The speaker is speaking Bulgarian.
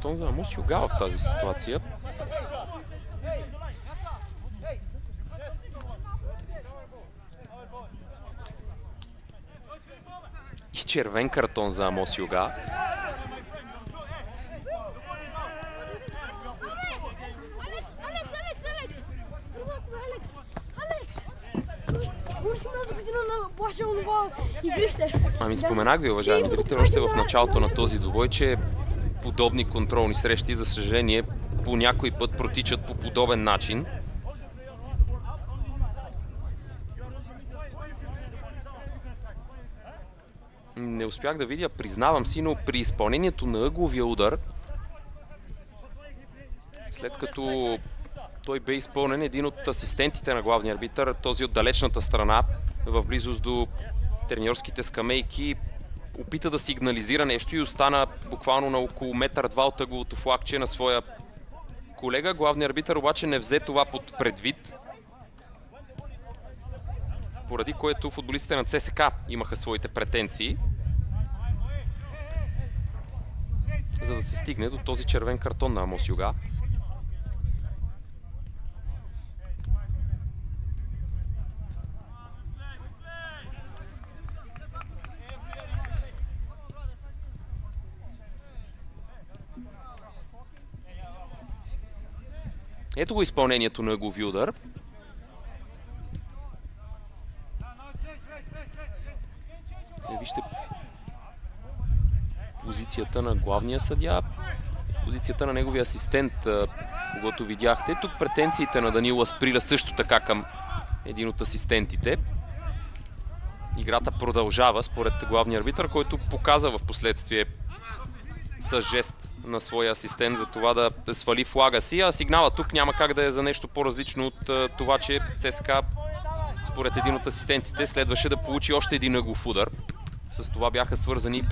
картон за Амос Юга в тази ситуация. И червен картон за Амос Юга. Ами споменах ви, уважаеми зрители, още в началото на този двубой, че подобни контролни срещи, за съжаление, по някой път протичат по подобен начин. Не успях да видя, признавам си, но при изпълнението на ъгловия удар, след като той бе изпълнен, един от асистентите на главния арбитър, този от далечната страна, в близост до треньорските скамейки, опита да сигнализира нещо и остана буквално на около метър-два от ъгловото флагче на своя колега. Главният арбитър обаче не взе това под предвид, поради което футболистите на ЦСКА имаха своите претенции, за да се стигне до този червен картон на Амос Юга. Ето го изпълнението на ъглови удар. Вижте позицията на главния съдия, позицията на неговия асистент, когато видяхте. Тук претенциите на Данил Асприля също така към един от асистентите. Играта продължава според главния арбитър, който показа в последствие с жест на своя асистент за това да свали флага си, а сигнала тук няма как да е за нещо по-различно от това, че ЦСКА според един от асистентите следваше да получи още един ъглов удар. С това бяха свързани и